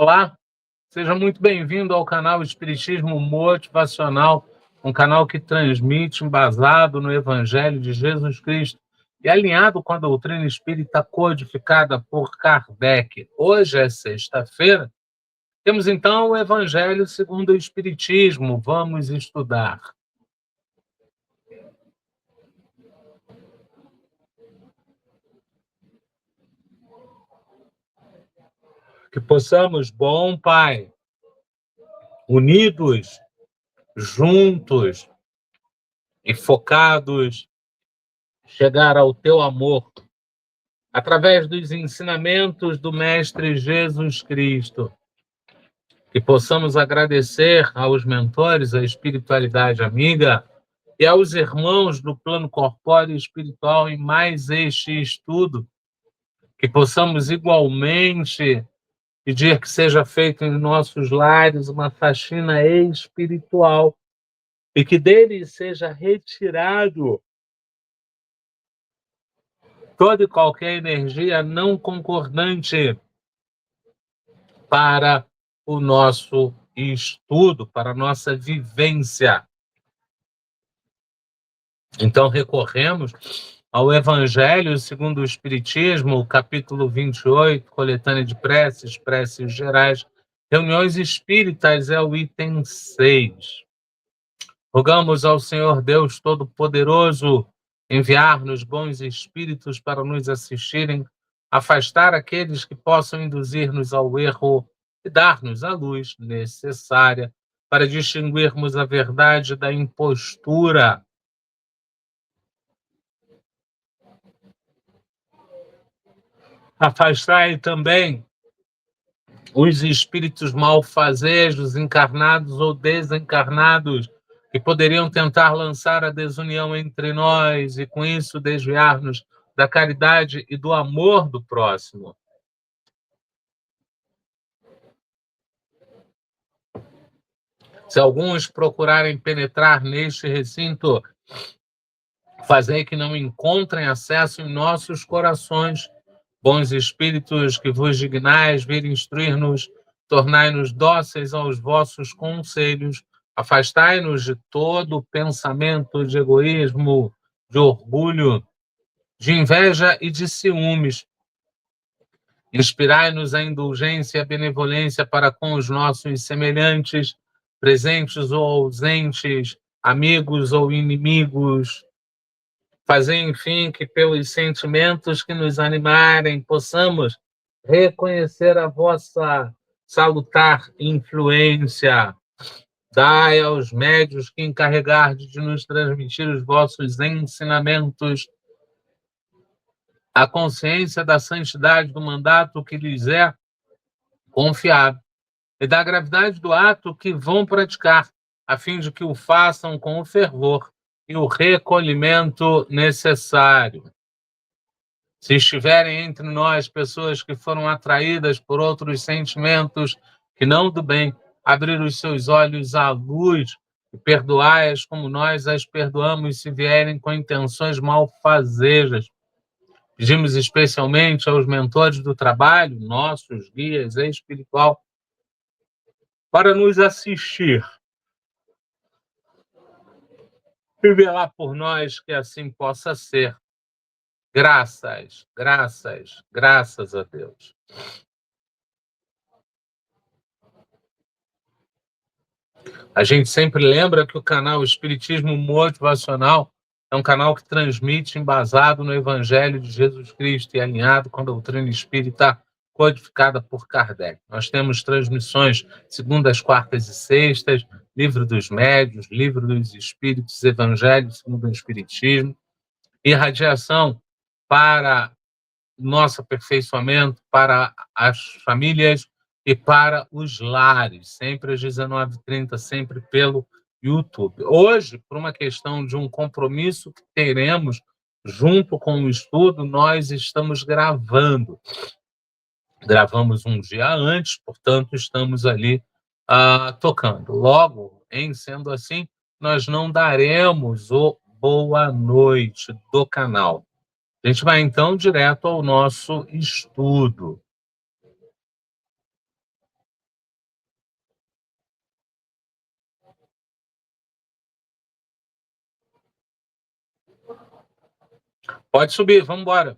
Olá, seja muito bem-vindo ao canal Espiritismo Motivacional, um canal que transmite embasado no Evangelho de Jesus Cristo e alinhado com a doutrina espírita codificada por Kardec. Hoje é sexta-feira, temos então o Evangelho segundo o Espiritismo. Vamos estudar. Que possamos, bom Pai, unidos, juntos e focados, chegar ao teu amor através dos ensinamentos do Mestre Jesus Cristo. Que possamos agradecer aos mentores, à espiritualidade amiga e aos irmãos do plano corpóreo e espiritual em mais este estudo. Que possamos igualmente pedir que seja feito em nossos lares uma faxina espiritual e que dele seja retirado toda e qualquer energia não concordante para o nosso estudo, para a nossa vivência. Então, recorremos ao Evangelho segundo o Espiritismo, capítulo 28, coletânea de preces, preces gerais, reuniões espíritas, é o item 6. Rogamos ao Senhor Deus Todo-Poderoso enviar-nos bons espíritos para nos assistirem, afastar aqueles que possam induzir-nos ao erro e dar-nos a luz necessária para distinguirmos a verdade da impostura. Afastai também os espíritos malfazejos, encarnados ou desencarnados, que poderiam tentar lançar a desunião entre nós e, com isso, desviar-nos da caridade e do amor do próximo. Se alguns procurarem penetrar neste recinto, fazei que não encontrem acesso em nossos corações. Bons espíritos, que vos dignais vir instruir-nos, tornai-nos dóceis aos vossos conselhos, afastai-nos de todo pensamento de egoísmo, de orgulho, de inveja e de ciúmes. Inspirai-nos a indulgência e a benevolência para com os nossos semelhantes, presentes ou ausentes, amigos ou inimigos. Fazer, enfim, que pelos sentimentos que nos animarem, possamos reconhecer a vossa salutar influência. Dai aos médios que encarregardes de nos transmitir os vossos ensinamentos a consciência da santidade do mandato que lhes é confiado e da gravidade do ato que vão praticar, a fim de que o façam com o fervor e o recolhimento necessário. Se estiverem entre nós pessoas que foram atraídas por outros sentimentos que não do bem, abrir os seus olhos à luz e perdoai-as como nós as perdoamos se vierem com intenções malfazejas. Pedimos especialmente aos mentores do trabalho, nossos guias espiritual, para nos assistir e velar por nós que assim possa ser. Graças, graças, graças a Deus. A gente sempre lembra que o canal Espiritismo Motivacional é um canal que transmite embasado no Evangelho de Jesus Cristo e alinhado com a doutrina espírita codificada por Kardec. Nós temos transmissões segundas, quartas e sextas, Livro dos Médios, Livro dos Espíritos, Evangelho segundo o Espiritismo, irradiação para nosso aperfeiçoamento, para as famílias e para os lares, sempre às 19h30, sempre pelo YouTube. Hoje, por uma questão de um compromisso que teremos junto com o estudo, nós estamos gravando. Gravamos um dia antes, portanto, estamos ali tocando. Logo, em sendo assim, nós não daremos o boa noite do canal. A gente vai, então, direto ao nosso estudo. Pode subir, vamos embora.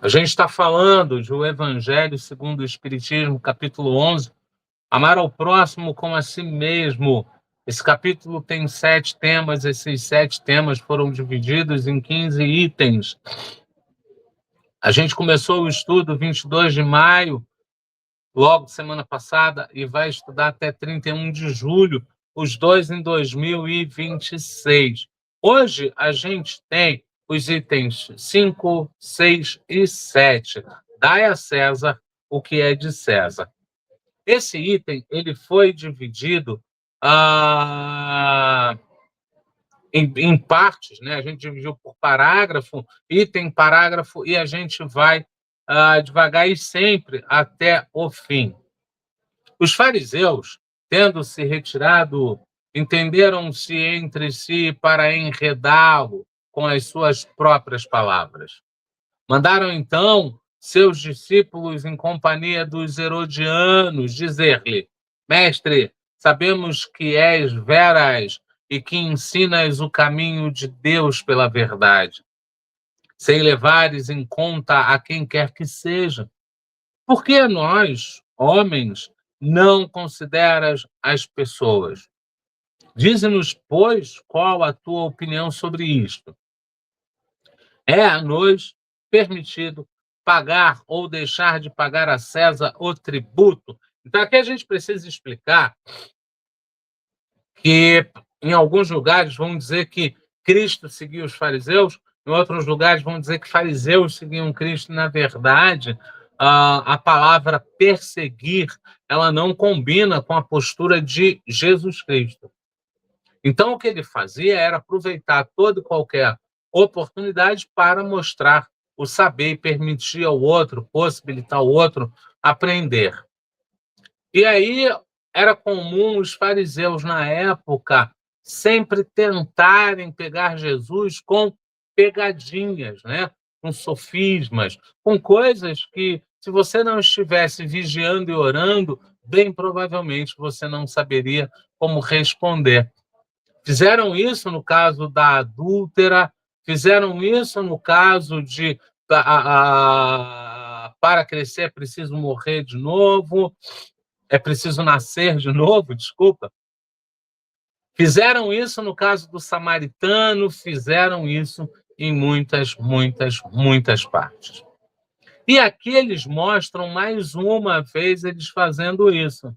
A gente está falando de O Evangelho segundo o Espiritismo, capítulo 11, amar ao próximo como a si mesmo. Esse capítulo tem 7 temas, esses 7 temas foram divididos em 15 itens. A gente começou o estudo 22 de maio, logo semana passada, e vai estudar até 31 de julho, os dois em 2026. Hoje a gente tem os itens 5, 6 e 7. Dai a César o que é de César. Esse item ele foi dividido em partes, né? A gente dividiu por parágrafo, item, parágrafo, e a gente vai devagar e sempre até o fim. Os fariseus, tendo se retirado, entenderam-se entre si para enredá-lo com as suas próprias palavras. Mandaram, então, seus discípulos, em companhia dos herodianos, dizer-lhe: Mestre, sabemos que és veras e que ensinas o caminho de Deus pela verdade, sem levares em conta a quem quer que seja. Por que nós, homens, não consideras as pessoas? Dize-nos, pois, qual a tua opinião sobre isto? É-nos permitido pagar ou deixar de pagar a César o tributo? Então, aqui a gente precisa explicar que, em alguns lugares, vão dizer que Cristo seguia os fariseus, em outros lugares, vão dizer que fariseus seguiam Cristo. Na verdade, a palavra perseguir, ela não combina com a postura de Jesus Cristo. Então, o que ele fazia era aproveitar toda e qualquer oportunidade para mostrar o saber e permitir ao outro, possibilitar ao outro aprender. E aí era comum os fariseus, na época, sempre tentarem pegar Jesus com pegadinhas, né? Com sofismas, com coisas que, se você não estivesse vigiando e orando, bem provavelmente você não saberia como responder. Fizeram isso no caso da adúltera, fizeram isso no caso de para crescer é preciso morrer de novo, é preciso nascer de novo, desculpa. Fizeram isso no caso do samaritano, fizeram isso em muitas, muitas, muitas partes. E aqui eles mostram mais uma vez eles fazendo isso.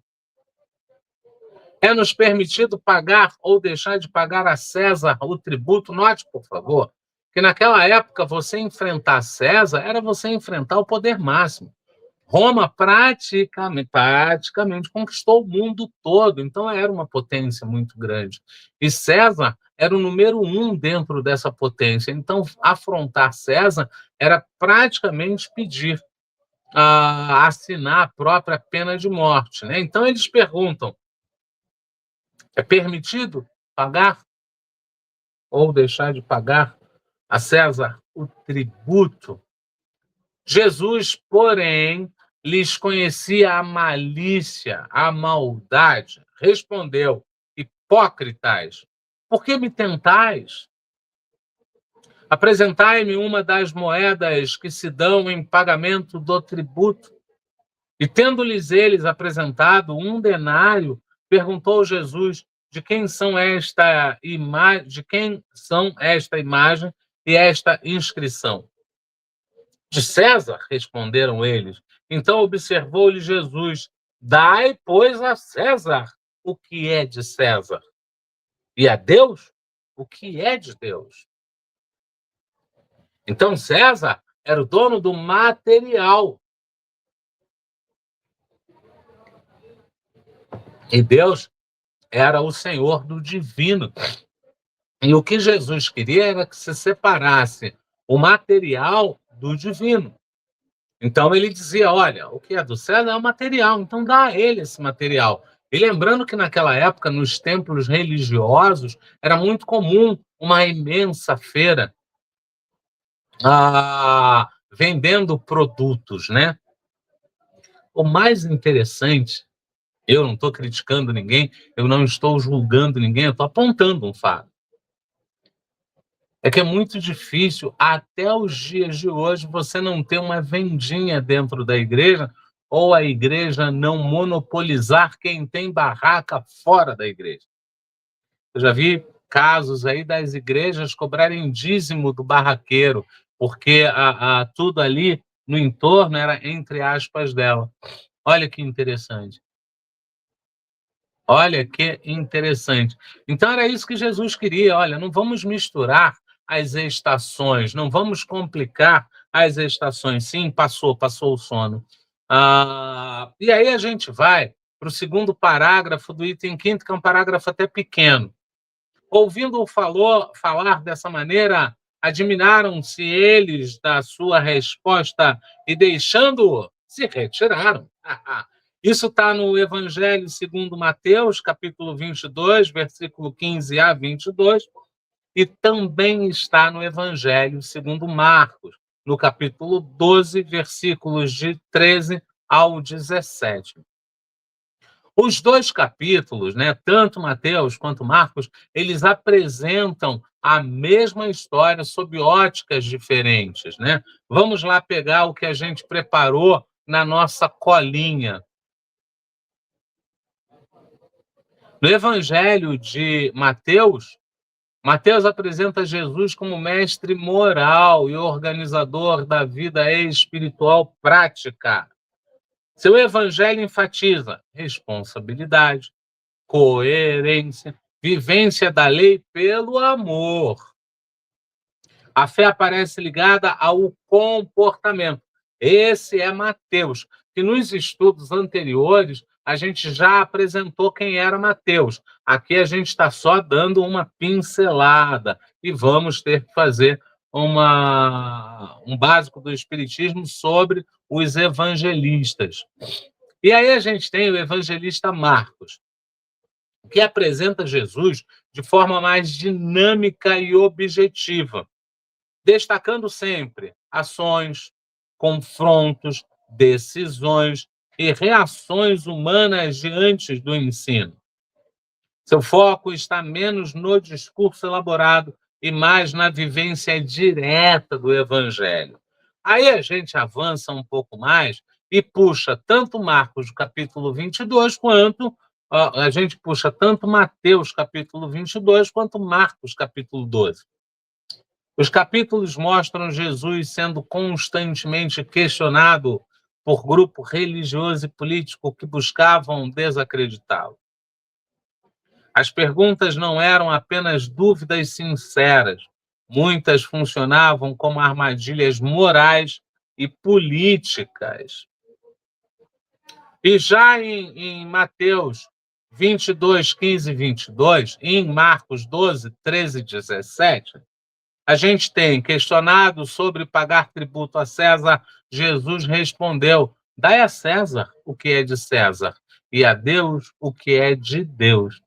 É nos permitido pagar ou deixar de pagar a César o tributo? Note, por favor, que naquela época você enfrentar César era você enfrentar o poder máximo. Roma praticamente conquistou o mundo todo, então era uma potência muito grande. E César era o número 1 dentro dessa potência. Então, afrontar César era praticamente pedir assinar a própria pena de morte, né? Então, eles perguntam: é permitido pagar ou deixar de pagar a César o tributo? Jesus, porém, lhes conhecia a malícia, a maldade. Respondeu: hipócritas, por que me tentais? Apresentai-me uma das moedas que se dão em pagamento do tributo. E tendo-lhes eles apresentado um denário, perguntou Jesus: de quem são esta imagem, de quem são esta imagem e esta inscrição? De César, responderam eles. Então observou-lhe Jesus: dai, pois, a César o que é de César, e a Deus o que é de Deus. Então César era o dono do material. E Deus era o Senhor do divino. E o que Jesus queria era que se separasse o material do divino. Então ele dizia: olha, o que é do céu é o material, então dá a ele esse material. E lembrando que naquela época, nos templos religiosos, era muito comum uma imensa feira vendendo produtos, né? O mais interessante Eu não estou criticando ninguém, eu não estou julgando ninguém, eu estou apontando um fato. É que é muito difícil, até os dias de hoje, você não ter uma vendinha dentro da igreja ou a igreja não monopolizar quem tem barraca fora da igreja. Eu já vi casos aí das igrejas cobrarem dízimo do barraqueiro, porque tudo ali no entorno era entre aspas dela. Olha que interessante. Olha que interessante. Então era isso que Jesus queria. Olha, não vamos misturar as estações, não vamos complicar as estações. Sim, passou o sono. E aí a gente vai para o segundo parágrafo do item quinto, que é um parágrafo até pequeno. Ouvindo-o falar dessa maneira, admiraram-se eles da sua resposta e, deixando-o, se retiraram. Isso está no Evangelho segundo Mateus, capítulo 22, versículo 15 a 22, e também está no Evangelho segundo Marcos, no capítulo 12, versículos de 13 ao 17. Os dois capítulos, né, tanto Mateus quanto Marcos, eles apresentam a mesma história sob óticas diferentes, né? Vamos lá pegar o que a gente preparou na nossa colinha. No Evangelho de Mateus, Mateus apresenta Jesus como mestre moral e organizador da vida espiritual prática. Seu evangelho enfatiza responsabilidade, coerência, vivência da lei pelo amor. A fé aparece ligada ao comportamento. Esse é Mateus, que nos estudos anteriores a gente já apresentou quem era Mateus. Aqui a gente está só dando uma pincelada e vamos ter que fazer um básico do Espiritismo sobre os evangelistas. E aí a gente tem o evangelista Marcos, que apresenta Jesus de forma mais dinâmica e objetiva, destacando sempre ações, confrontos, decisões e reações humanas diante do ensino. Seu foco está menos no discurso elaborado e mais na vivência direta do Evangelho. Aí a gente avança um pouco mais e puxa tanto Marcos, capítulo 22, quanto a gente puxa tanto Mateus, capítulo 22, quanto Marcos, capítulo 12. Os capítulos mostram Jesus sendo constantemente questionado por grupo religioso e político que buscavam desacreditá-lo. As perguntas não eram apenas dúvidas sinceras, muitas funcionavam como armadilhas morais e políticas. E já em Mateus 22, 15 e 22, e em Marcos 12, 13 e 17, a gente tem questionado sobre pagar tributo a César, Jesus respondeu: dai a César o que é de César e a Deus o que é de Deus.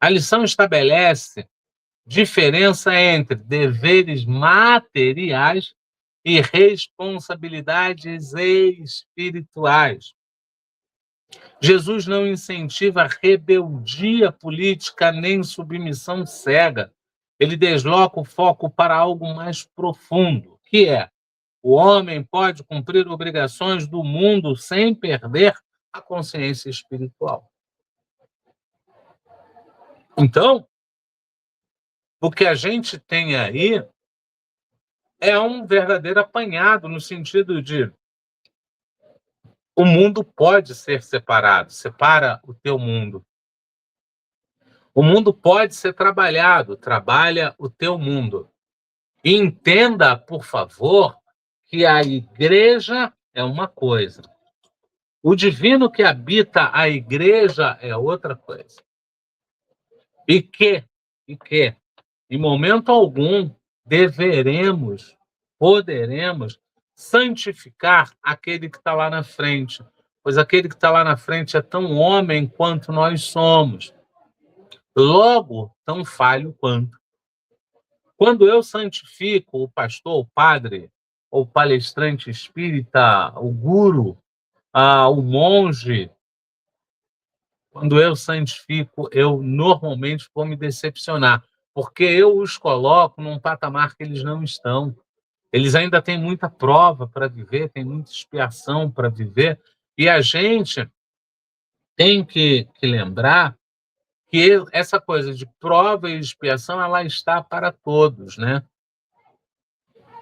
A lição estabelece diferença entre deveres materiais e responsabilidades espirituais. Jesus não incentiva rebeldia política nem submissão cega. Ele desloca o foco para algo mais profundo, que é: o homem pode cumprir obrigações do mundo sem perder a consciência espiritual. Então, o que a gente tem aí é um verdadeiro apanhado, no sentido de o mundo pode ser separado, separa o teu mundo. O mundo pode ser trabalhado, trabalha o teu mundo. E entenda, por favor, que a igreja é uma coisa. O divino que habita a igreja é outra coisa. E que, em momento algum, poderemos santificar aquele que está lá na frente, pois aquele que está lá na frente é tão homem quanto nós somos, logo tão falho quanto. Quando eu santifico o pastor, o padre, o palestrante espírita, o guru, o monge, Quando eu santifico, eu normalmente vou me decepcionar, porque eu os coloco num patamar que eles não estão. Eles ainda têm muita prova para viver, tem muita expiação para viver, e a gente tem que lembrar que essa coisa de prova e expiação, ela está para todos, né?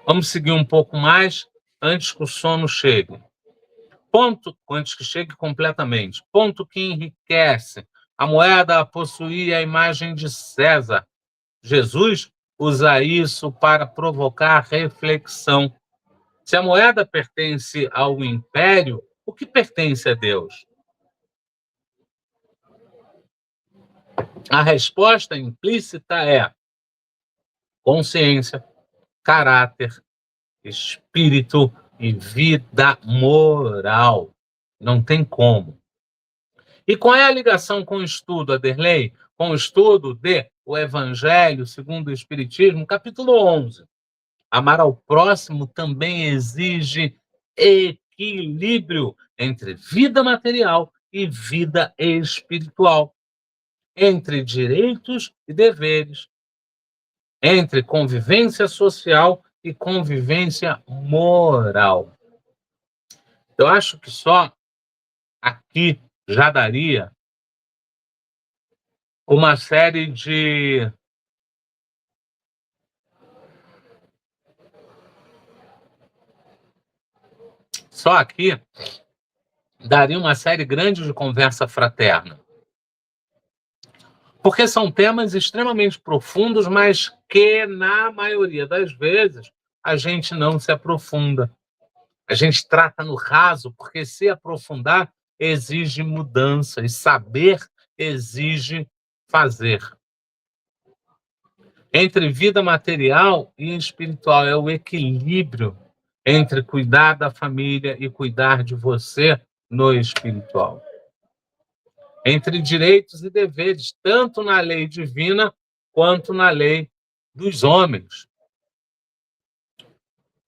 Vamos seguir um pouco mais antes que o sono chegue. Ponto, antes que chegue completamente. Ponto que enriquece. A moeda possuía a imagem de César. Jesus usa isso para provocar reflexão. Se a moeda pertence ao império, o que pertence a Deus? A resposta implícita é consciência, caráter, espírito e vida moral. Não tem como. E qual é a ligação com o estudo, Aderlei? Com o estudo de O Evangelho segundo o Espiritismo, capítulo 11. Amar ao próximo também exige equilíbrio entre vida material e vida espiritual, entre direitos e deveres, entre convivência social e convivência moral. Eu acho que só aqui já daria uma série de só aqui daria uma série grande de conversa fraterna. Porque são temas extremamente profundos, mas que, na maioria das vezes, a gente não se aprofunda. A gente trata no raso, porque se aprofundar exige mudança, e saber exige fazer. Entre vida material e espiritual é o equilíbrio entre cuidar da família e cuidar de você no espiritual. Entre direitos e deveres, tanto na lei divina quanto na lei dos homens.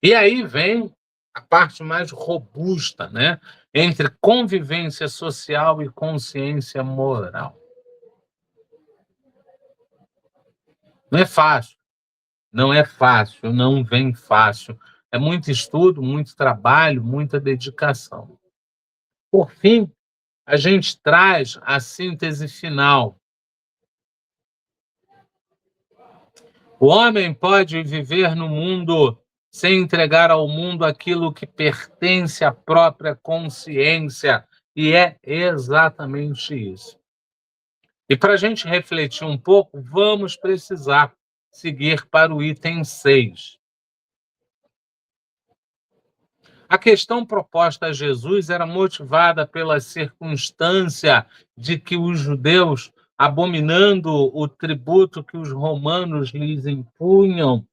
E aí vem a parte mais robusta, né? Entre convivência social e consciência moral. Não é fácil, não é fácil, não vem fácil. É muito estudo, muito trabalho, muita dedicação. Por fim, a gente traz a síntese final. O homem pode viver no mundo sem entregar ao mundo aquilo que pertence à própria consciência, e é exatamente isso. E para a gente refletir um pouco, vamos precisar seguir para o item 6. A questão proposta a Jesus era motivada pela circunstância de que os judeus, abominando o tributo que os romanos lhes impunham,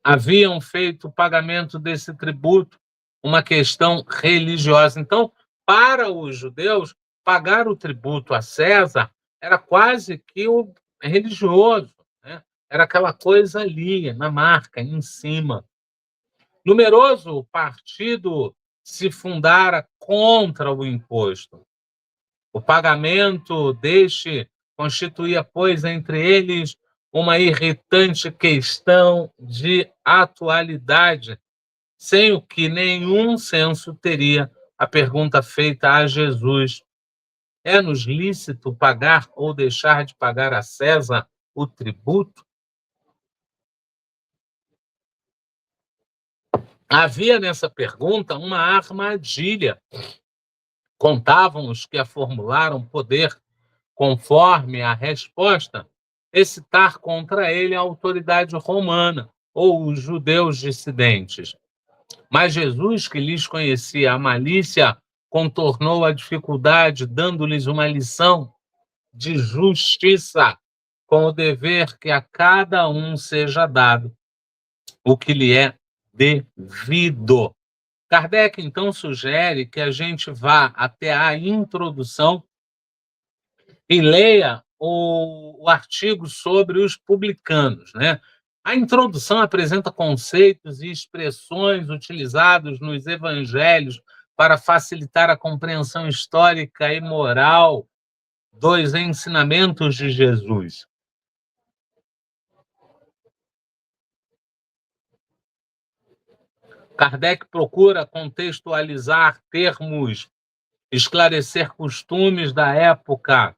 haviam feito o pagamento desse tributo uma questão religiosa. Então, para os judeus, pagar o tributo a César era quase que o religioso, né? Era aquela coisa ali, na marca, em cima. Numeroso partido se fundara contra o imposto. O pagamento deste constituía, pois, entre eles uma irritante questão de atualidade, sem o que nenhum senso teria a pergunta feita a Jesus: é-nos lícito pagar ou deixar de pagar a César o tributo? Havia nessa pergunta uma armadilha. Contavam os que a formularam poder, conforme a resposta, excitar contra ele a autoridade romana ou os judeus dissidentes. Mas Jesus, que lhes conhecia a malícia, contornou a dificuldade, dando-lhes uma lição de justiça, com o dever que a cada um seja dado o que lhe é devido. Kardec, então, sugere que a gente vá até a introdução e leia o artigo sobre os publicanos, né? A introdução apresenta conceitos e expressões utilizados nos evangelhos para facilitar a compreensão histórica e moral dos ensinamentos de Jesus. Kardec procura contextualizar termos, esclarecer costumes da época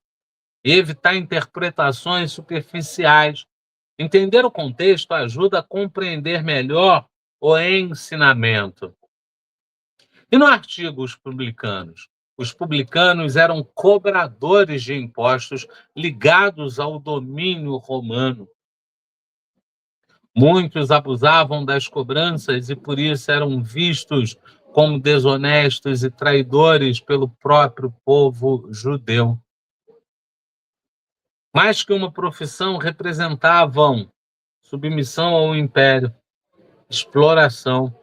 e evitar interpretações superficiais. Entender o contexto ajuda a compreender melhor o ensinamento. E no artigo os publicanos eram cobradores de impostos ligados ao domínio romano. Muitos abusavam das cobranças e por isso eram vistos como desonestos e traidores pelo próprio povo judeu. Mais que uma profissão, representavam submissão ao império, exploração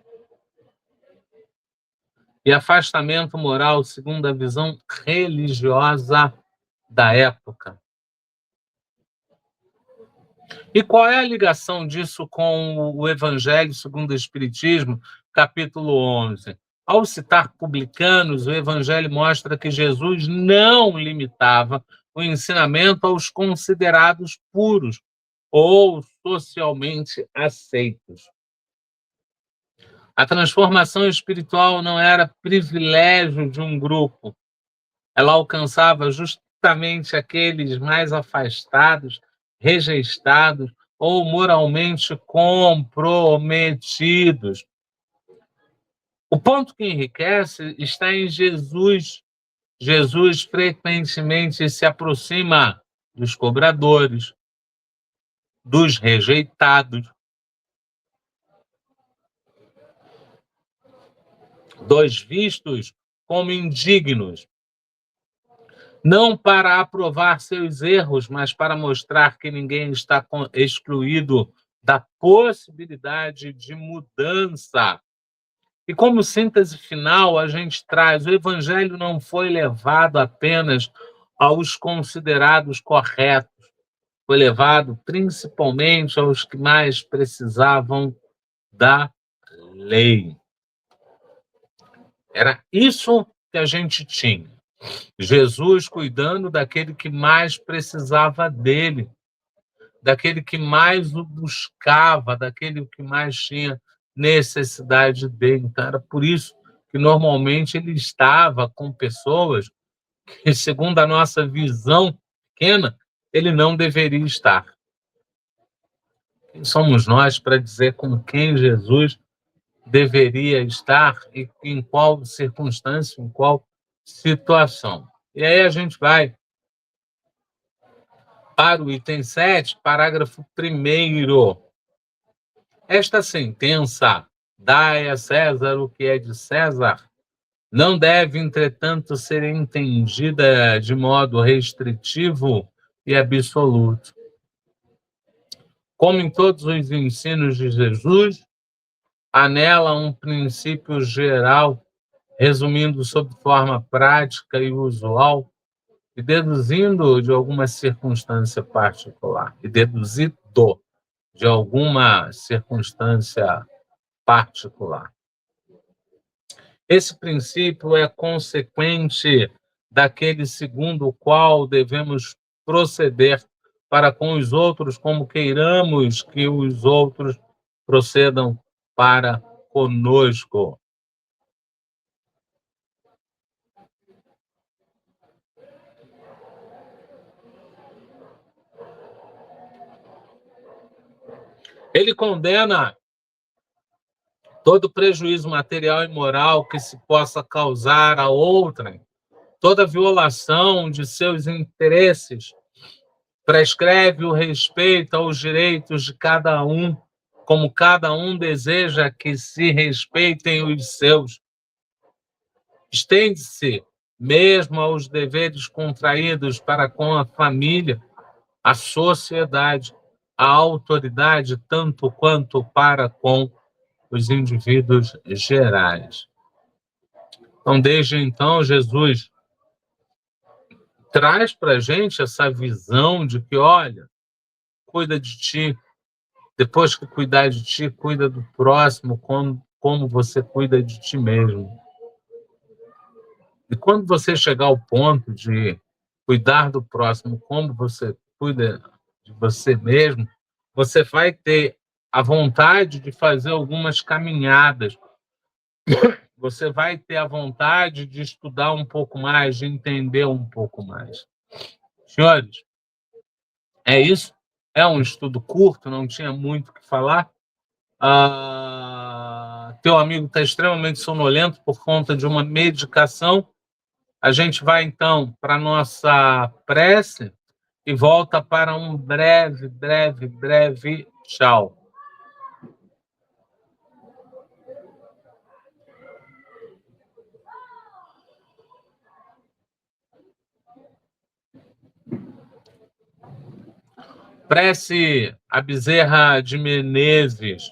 e afastamento moral segundo a visão religiosa da época. E qual é a ligação disso com o Evangelho segundo o Espiritismo, capítulo 11? Ao citar publicanos, o Evangelho mostra que Jesus não limitava o ensinamento aos considerados puros ou socialmente aceitos. A transformação espiritual não era privilégio de um grupo. Ela alcançava justamente aqueles mais afastados, rejeitados ou moralmente comprometidos. O ponto que enriquece está em Jesus. Jesus frequentemente se aproxima dos cobradores, dos rejeitados, dos vistos como indignos, não para aprovar seus erros, mas para mostrar que ninguém está excluído da possibilidade de mudança. E como síntese final, a gente traz: o Evangelho não foi levado apenas aos considerados corretos, foi levado principalmente aos que mais precisavam da lei. Era isso que a gente tinha. Jesus cuidando daquele que mais precisava dele, daquele que mais o buscava, daquele que mais tinha necessidade dele. Então, era por isso que normalmente ele estava com pessoas que, segundo a nossa visão pequena, ele não deveria estar. Quem somos nós para dizer com quem Jesus deveria estar e em qual circunstância, em qual situação? E aí a gente vai para o item 7, parágrafo 1º. Esta sentença, dai a César o que é de César, não deve, entretanto, ser entendida de modo restritivo e absoluto. Como em todos os ensinos de Jesus, há nela um princípio geral, resumindo sob forma prática e usual, e deduzindo de alguma circunstância particular, e deduzido de alguma circunstância particular. Esse princípio é consequente daquele segundo o qual devemos proceder para com os outros, como queiramos que os outros procedam para conosco. Ele condena todo prejuízo material e moral que se possa causar a outrem, toda violação de seus interesses, prescreve o respeito aos direitos de cada um, como cada um deseja que se respeitem os seus. Estende-se mesmo aos deveres contraídos para com a família, a sociedade, a autoridade, tanto quanto para com os indivíduos gerais. Então, desde então, Jesus traz para a gente essa visão de que, olha, cuida de ti, depois que cuidar de ti, cuida do próximo, como você cuida de ti mesmo. E quando você chegar ao ponto de cuidar do próximo como você cuida de você mesmo, você vai ter a vontade de fazer algumas caminhadas, você vai ter a vontade de estudar um pouco mais, de entender um pouco mais. Senhores, é isso. É um estudo curto, não tinha muito o que falar. Teu amigo está extremamente sonolento por conta de uma medicação. A gente vai, então, para a nossa prece e volta para um breve tchau. Prece a Bezerra de Menezes.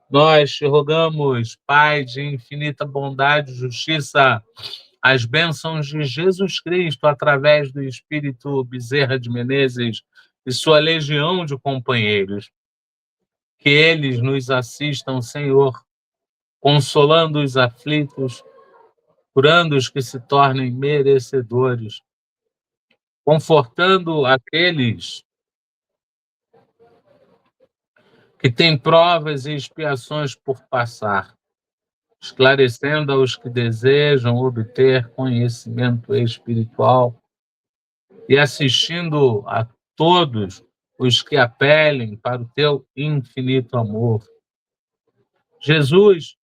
Nós te rogamos, Pai de infinita bondade e justiça, as bênçãos de Jesus Cristo através do Espírito Bezerra de Menezes e sua legião de companheiros. Que eles nos assistam, Senhor, consolando os aflitos, curando os que se tornem merecedores, confortando aqueles que têm provas e expiações por passar, esclarecendo aos que desejam obter conhecimento espiritual e assistindo a todos os que apelem para o teu infinito amor. Jesus,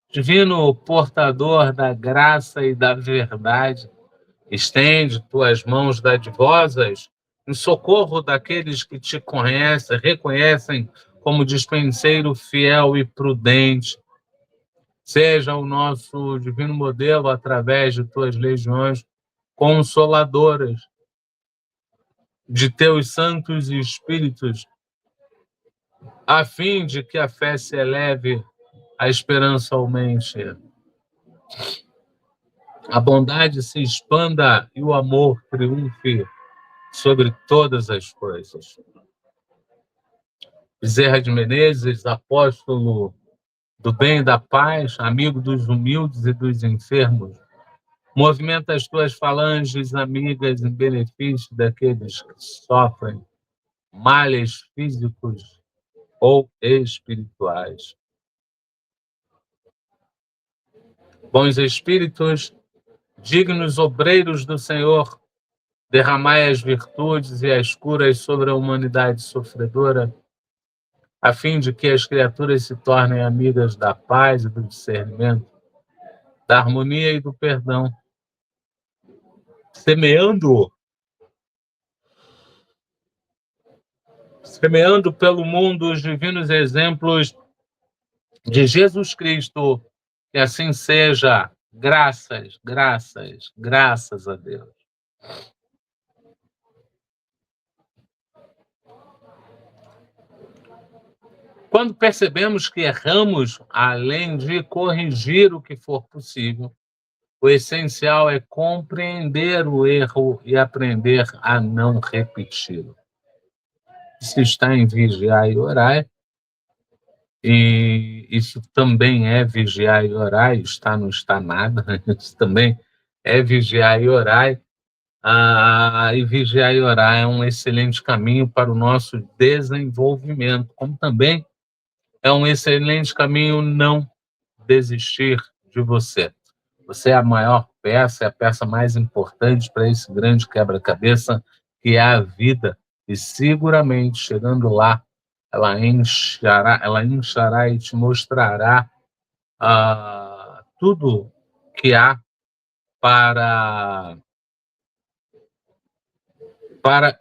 divino portador da graça e da verdade, estende tuas mãos dadivosas em socorro daqueles que te conhecem, reconhecem como dispenseiro fiel e prudente. Seja o nosso divino modelo através de tuas legiões consoladoras, de teus santos espíritos, a fim de que a fé se eleve, a esperança aumente, a bondade se expanda e o amor triunfe sobre todas as coisas. Bezerra de Menezes, apóstolo do bem e da paz, amigo dos humildes e dos enfermos, movimenta as tuas falanges amigas em benefício daqueles que sofrem males físicos ou espirituais. Bons espíritos, dignos obreiros do Senhor, derramai as virtudes e as curas sobre a humanidade sofredora, a fim de que as criaturas se tornem amigas da paz e do discernimento, da harmonia e do perdão, semeando pelo mundo os divinos exemplos de Jesus Cristo, que assim seja. Graças a Deus. Quando percebemos que erramos, além de corrigir o que for possível, o essencial é compreender o erro e aprender a não repeti-lo. Isso está em Vigiar e Orar, e isso também é Vigiar e Orar, está não está nada, isso também é Vigiar e Orar, e Vigiar e Orar é um excelente caminho para o nosso desenvolvimento, como também é um excelente caminho não desistir de você. Você é a maior peça, é a peça mais importante para esse grande quebra-cabeça que é a vida. E seguramente, chegando lá, ela inchará e te mostrará tudo que há para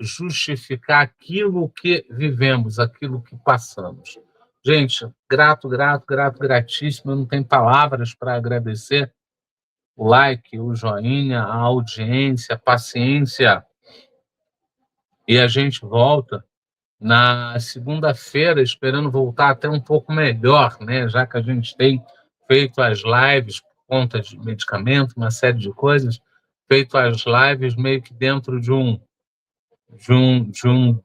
justificar aquilo que vivemos, aquilo que passamos. Gente, gratíssimo, eu não tenho palavras para agradecer o like, o joinha, a audiência, a paciência. E a gente volta na segunda-feira, esperando voltar até um pouco melhor, né? Já que a gente tem feito as lives por conta de medicamento, uma série de coisas, feito as lives meio que dentro de um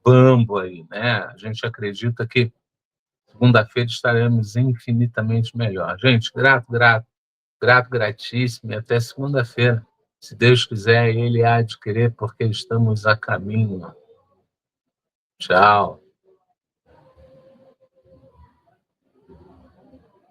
bambo aí, né? A gente acredita que segunda-feira estaremos infinitamente melhor. Gente, grato. grato, gratíssimo, e até segunda-feira. Se Deus quiser, Ele há de querer, porque estamos a caminho. Tchau.